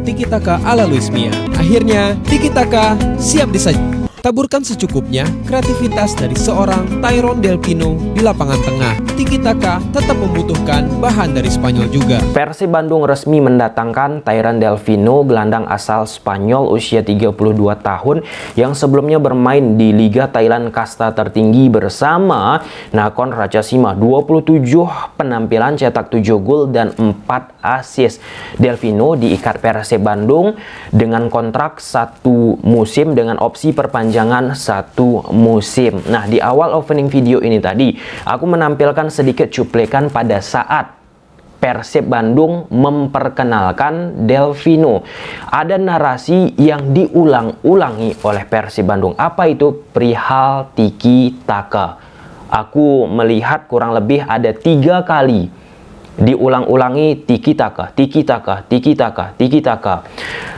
Tiki Taka ala Luis Mia. Akhirnya, Tiki Taka siap disajikan. Taburkan secukupnya kreativitas dari seorang Tyrone Delfino di lapangan tengah. Tiki Taka tetap membutuhkan bahan dari Spanyol juga. Persib Bandung resmi mendatangkan Tyrone Delfino, gelandang asal Spanyol usia 32 tahun yang sebelumnya bermain di Liga Thailand kasta tertinggi bersama Nakhon Ratchasima. 27 penampilan, cetak 7 gol dan 4 assist. Delfino diikat Persib Bandung dengan kontrak 1 musim dengan opsi perpanjangan 1 musim. Nah, di awal opening video ini tadi aku menampilkan sedikit cuplikan pada saat Persib Bandung memperkenalkan Delfino. Ada narasi yang diulang-ulangi oleh Persib Bandung. Apa itu? Perihal Tiki Taka. Aku melihat kurang lebih ada 3 kali diulang-ulangi Tiki Taka, Tiki Taka, Tiki Taka, Tiki Taka.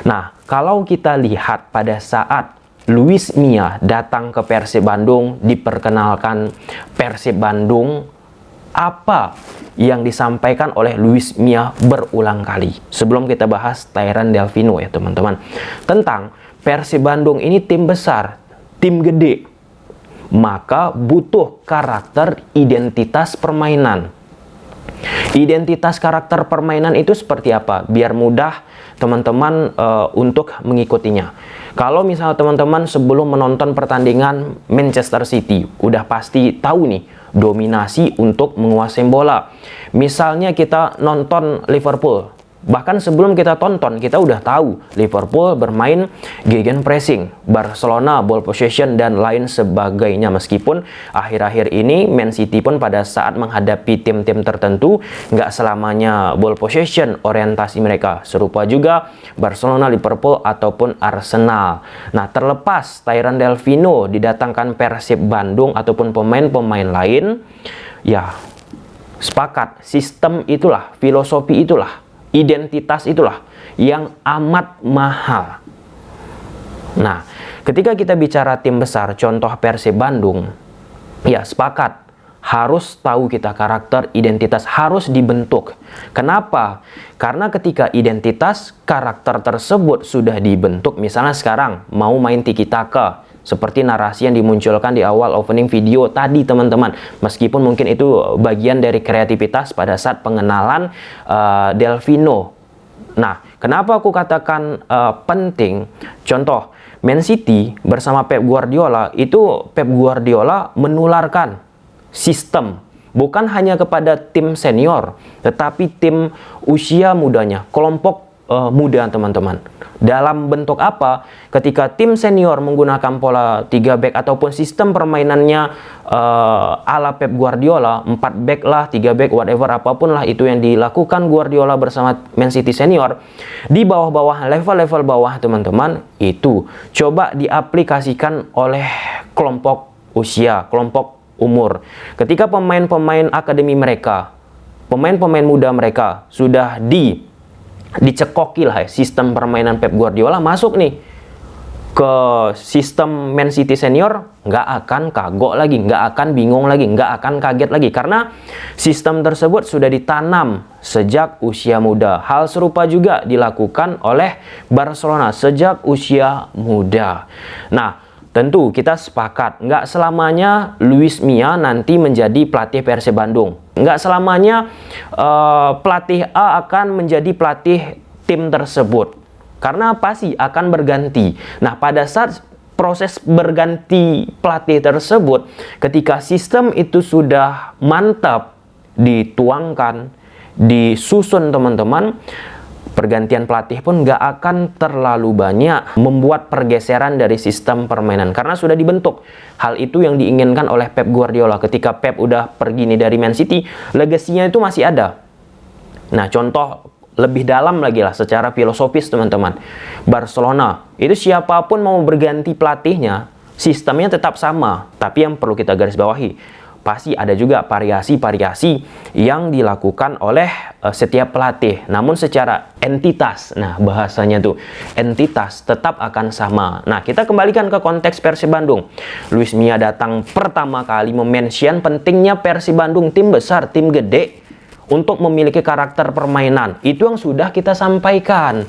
Nah, kalau kita lihat pada saat Luis Mia datang ke Persib Bandung, diperkenalkan Persib Bandung, apa yang disampaikan oleh Luis Mia berulang kali. Sebelum kita bahas Tyrone Delfino ya teman-teman, tentang Persib Bandung ini tim besar, tim gede, maka butuh karakter identitas permainan. Identitas karakter permainan itu seperti apa? Biar mudah teman-teman untuk mengikutinya. Kalau misalnya teman-teman sebelum menonton pertandingan Manchester City, udah pasti tahu nih, dominasi untuk menguasai bola. Misalnya kita nonton Liverpool, bahkan sebelum kita tonton, kita udah tahu Liverpool bermain gegenpressing, Barcelona ball possession, dan lain sebagainya. Meskipun akhir-akhir ini Man City pun pada saat menghadapi tim-tim tertentu, nggak selamanya ball possession orientasi mereka. Serupa juga Barcelona, Liverpool, ataupun Arsenal. Nah, terlepas Tyrone Delfino didatangkan Persib Bandung ataupun pemain-pemain lain, ya sepakat, sistem itulah, filosofi itulah, identitas itulah yang amat mahal. Nah, ketika kita bicara tim besar, contoh Persib Bandung, ya sepakat, harus tahu kita karakter, identitas harus dibentuk. Kenapa? Karena ketika identitas karakter tersebut sudah dibentuk, misalnya sekarang mau main Tiki Taka, seperti narasi yang dimunculkan di awal opening video tadi teman-teman. Meskipun mungkin itu bagian dari kreativitas pada saat pengenalan Delfino. Nah, kenapa aku katakan penting? Contoh, Man City bersama Pep Guardiola, itu Pep Guardiola menularkan sistem. Bukan hanya kepada tim senior, tetapi tim usia mudanya, kelompok muda teman-teman. Dalam bentuk apa? Ketika tim senior menggunakan pola 3 back ataupun sistem permainannya ala Pep Guardiola, 4 back lah, 3 back, whatever, apapun lah itu yang dilakukan Guardiola bersama Man City senior, di bawah-bawah, level-level bawah teman-teman, itu coba diaplikasikan oleh kelompok usia, kelompok umur. Ketika pemain-pemain akademi mereka, pemain-pemain muda mereka sudah dicekoki lah ya, sistem permainan Pep Guardiola, masuk nih ke sistem Man City senior, nggak akan kagok lagi, nggak akan bingung lagi, nggak akan kaget lagi, karena sistem tersebut sudah ditanam sejak usia muda. Hal serupa juga dilakukan oleh Barcelona sejak usia muda. Nah, tentu kita sepakat, nggak selamanya Luis Mia nanti menjadi pelatih Persib Bandung. Nggak selamanya pelatih A akan menjadi pelatih tim tersebut. Karena pasti akan berganti. Nah, pada saat proses berganti pelatih tersebut, ketika sistem itu sudah mantap, dituangkan, disusun teman-teman, pergantian pelatih pun nggak akan terlalu banyak membuat pergeseran dari sistem permainan karena sudah dibentuk. Hal itu yang diinginkan oleh Pep Guardiola. Ketika Pep udah pergi nih dari Man City, legasinya itu masih ada. Nah, contoh lebih dalam lagi lah secara filosofis teman-teman, Barcelona itu siapapun mau berganti pelatihnya, sistemnya tetap sama. Tapi yang perlu kita garis bawahi, pasti ada juga variasi-variasi yang dilakukan oleh setiap pelatih. Namun secara entitas, nah bahasanya tuh entitas tetap akan sama. Nah, kita kembalikan ke konteks Persib Bandung. Luis Mia datang pertama kali memention pentingnya Persib Bandung, tim besar, tim gede, untuk memiliki karakter permainan. Itu yang sudah kita sampaikan.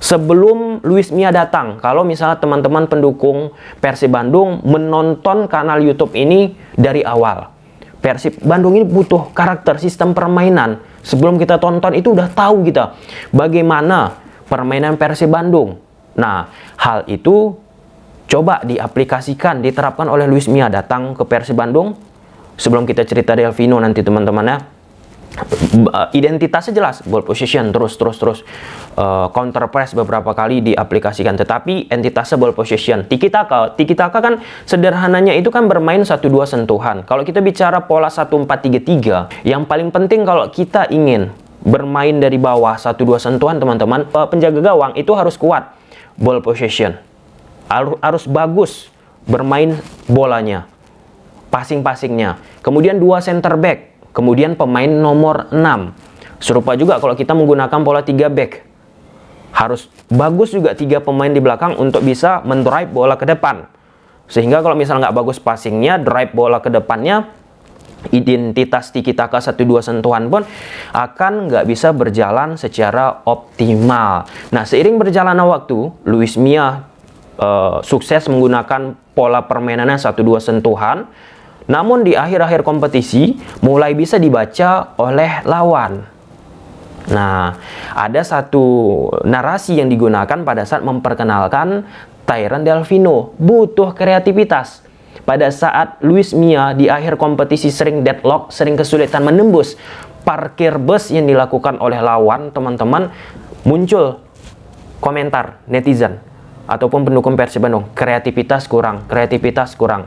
sebelum Luis Mia datang. Kalau misalnya teman-teman pendukung Persib Bandung menonton kanal YouTube ini dari awal, Persib Bandung ini butuh karakter, sistem permainan. Sebelum kita tonton itu udah tahu kita bagaimana permainan Persib Bandung. Nah, hal itu coba diaplikasikan, diterapkan oleh Luis Mia datang ke Persib Bandung. Sebelum kita cerita Delfino nanti teman-teman ya, identitasnya jelas, ball possession terus counter press beberapa kali diaplikasikan, tetapi entitasnya ball possession. Tiki taka kan sederhananya itu kan bermain 1-2 sentuhan. Kalau kita bicara pola 1-4-3-3, yang paling penting kalau kita ingin bermain dari bawah 1-2 sentuhan teman-teman, penjaga gawang itu harus kuat ball possession, harus bagus bermain bolanya, passing-passingnya. Kemudian 2 center back, kemudian pemain nomor 6. Serupa juga kalau kita menggunakan pola 3 back. Harus bagus juga 3 pemain di belakang untuk bisa mendrive bola ke depan. Sehingga kalau misalnya nggak bagus passingnya, drive bola ke depannya, identitas tiki taka 1-2 sentuhan pun akan nggak bisa berjalan secara optimal. Nah, seiring berjalannya waktu, Luis Mia sukses menggunakan pola permainannya 1-2 sentuhan. Namun di akhir-akhir kompetisi mulai bisa dibaca oleh lawan. Nah, ada satu narasi yang digunakan pada saat memperkenalkan Tyrone Delfino, butuh kreativitas. Pada saat Luis Mia di akhir kompetisi sering deadlock, sering kesulitan menembus parkir bus yang dilakukan oleh lawan, teman-teman, muncul komentar netizen ataupun pendukung Persib Bandung, kreativitas kurang,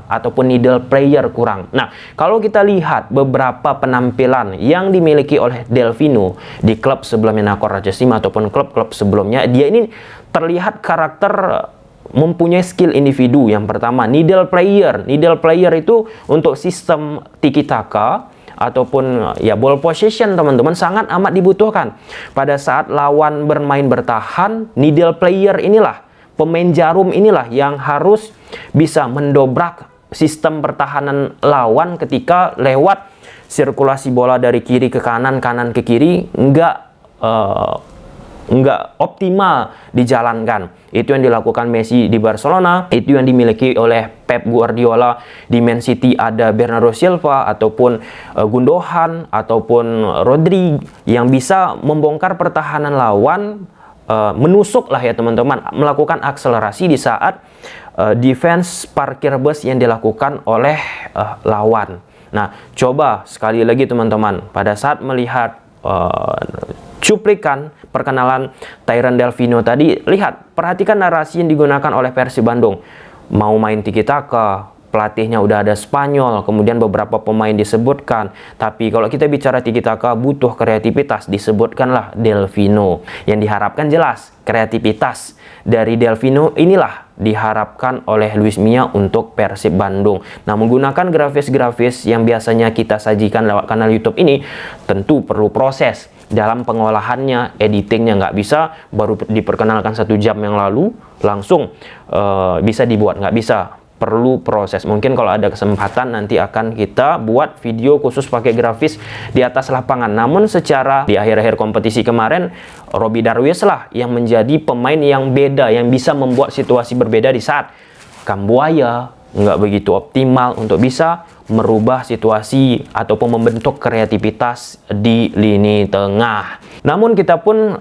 ataupun needle player kurang. Nah, kalau kita lihat beberapa penampilan yang dimiliki oleh Delfino di klub sebelumnya, Nakor Rajasima ataupun klub-klub sebelumnya, dia ini terlihat karakter mempunyai skill individu. Yang pertama, needle player itu untuk sistem tiki taka ataupun ya ball possession teman-teman sangat amat dibutuhkan. Pada saat lawan bermain bertahan, needle player inilah, pemain jarum inilah yang harus bisa mendobrak sistem pertahanan lawan ketika lewat sirkulasi bola dari kiri ke kanan, kanan ke kiri, nggak optimal dijalankan. Itu yang dilakukan Messi di Barcelona, itu yang dimiliki oleh Pep Guardiola di Man City. Ada Bernardo Silva ataupun Gundogan ataupun Rodri yang bisa membongkar pertahanan lawan, menusuk lah ya teman-teman, melakukan akselerasi di saat defense parkir bus yang dilakukan oleh lawan. Nah, coba sekali lagi teman-teman, pada saat melihat cuplikan perkenalan Tyrone Delfino tadi, lihat, perhatikan narasi yang digunakan oleh Persib Bandung. Mau main tiki taka, pelatihnya udah ada Spanyol, kemudian beberapa pemain disebutkan. Tapi kalau kita bicara tiki taka butuh kreativitas, disebutkanlah Delfino. Yang diharapkan jelas, kreativitas dari Delfino inilah diharapkan oleh Luis Mia untuk Persib Bandung. Nah, menggunakan grafis-grafis yang biasanya kita sajikan lewat kanal YouTube ini, tentu perlu proses dalam pengolahannya, editingnya. Nggak bisa baru diperkenalkan 1 jam yang lalu langsung bisa dibuat, nggak bisa. Perlu proses. Mungkin kalau ada kesempatan nanti akan kita buat video khusus pakai grafis di atas lapangan. Namun secara di akhir-akhir kompetisi kemarin, Robby Darwish lah yang menjadi pemain yang beda, yang bisa membuat situasi berbeda di saat Kambuaya nggak begitu optimal untuk bisa merubah situasi ataupun membentuk kreativitas di lini tengah. Namun kita pun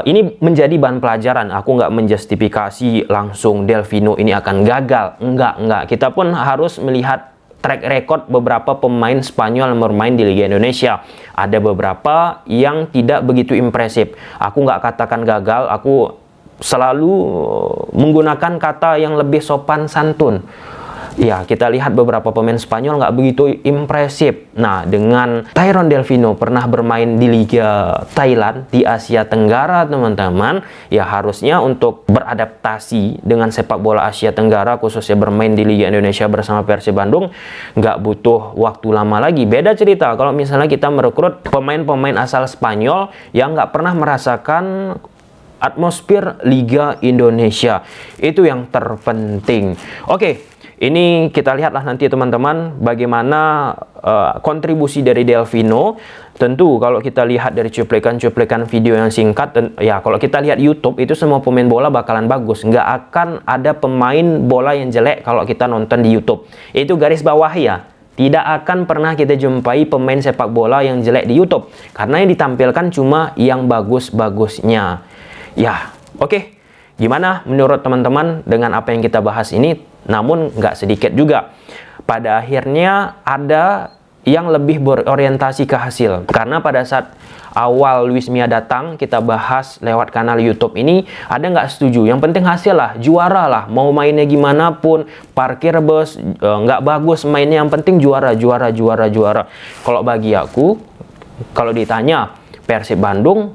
ini menjadi bahan pelajaran. Aku nggak menjustifikasi langsung Delfino ini akan gagal. Enggak. Kita pun harus melihat track record beberapa pemain Spanyol yang bermain di Liga Indonesia. Ada beberapa yang tidak begitu impresif. Aku nggak katakan gagal, aku selalu menggunakan kata yang lebih sopan santun. Ya, kita lihat beberapa pemain Spanyol nggak begitu impresif. Nah, dengan Tyrone Delfino pernah bermain di Liga Thailand, di Asia Tenggara, teman-teman, ya harusnya untuk beradaptasi dengan sepak bola Asia Tenggara, khususnya bermain di Liga Indonesia bersama Persib Bandung, nggak butuh waktu lama lagi. Beda cerita kalau misalnya kita merekrut pemain-pemain asal Spanyol yang nggak pernah merasakan atmosfer Liga Indonesia. Itu yang terpenting. Oke. Ini kita lihatlah nanti teman-teman bagaimana kontribusi dari Delfino. Tentu kalau kita lihat dari cuplikan-cuplikan video yang singkat, ya kalau kita lihat YouTube itu semua pemain bola bakalan bagus. Nggak akan ada pemain bola yang jelek kalau kita nonton di YouTube. Itu garis bawah ya. Tidak akan pernah kita jumpai pemain sepak bola yang jelek di YouTube. Karena yang ditampilkan cuma yang bagus-bagusnya. Ya, oke. Gimana menurut teman-teman dengan apa yang kita bahas ini? Namun nggak sedikit juga. Pada akhirnya ada yang lebih berorientasi ke hasil. Karena pada saat awal Luis Mia datang, kita bahas lewat kanal YouTube ini, ada nggak setuju? Yang penting hasil lah, juara lah. Mau mainnya gimana pun, parkir bus, nggak bagus mainnya, yang penting juara. Kalau bagi aku, kalau ditanya Persib Bandung,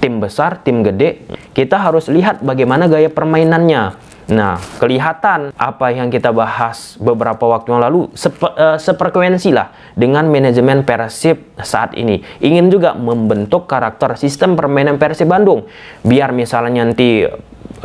tim besar, tim gede, kita harus lihat bagaimana gaya permainannya. Nah, kelihatan apa yang kita bahas beberapa waktu yang lalu seprekuensi lah dengan manajemen Persib saat ini. Ingin juga membentuk karakter sistem permainan Persib Bandung. Biar misalnya nanti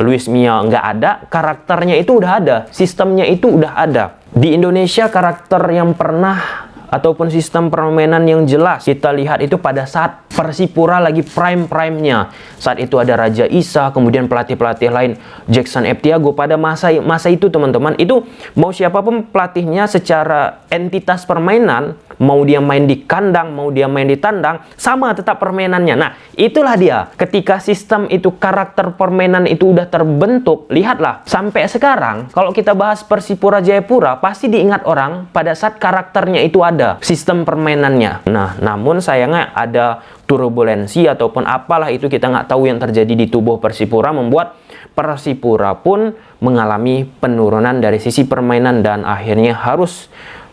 Luis Mia nggak ada, karakternya itu udah ada, sistemnya itu udah ada. Di Indonesia karakter yang pernah ataupun sistem permainan yang jelas kita lihat itu pada saat Persipura lagi prime-nya. Saat itu ada Raja Isa, kemudian pelatih-pelatih lain Jackson F. Tiago. Pada masa itu teman-teman, itu mau siapapun pelatihnya secara entitas permainan, mau dia main di kandang, mau dia main di tandang, sama tetap permainannya. Nah, itulah dia. Ketika sistem itu, karakter permainan itu udah terbentuk, lihatlah sampai sekarang kalau kita bahas Persipura Jayapura, pasti diingat orang pada saat karakternya itu ada, sistem permainannya. Nah, namun sayangnya ada turbulensi ataupun apalah itu, kita nggak tahu yang terjadi di tubuh Persipura, membuat Persipura pun mengalami penurunan dari sisi permainan dan akhirnya harus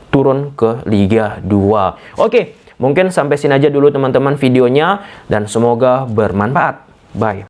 turun ke Liga 2. Oke, mungkin sampai sini aja dulu teman-teman videonya dan semoga bermanfaat. Bye.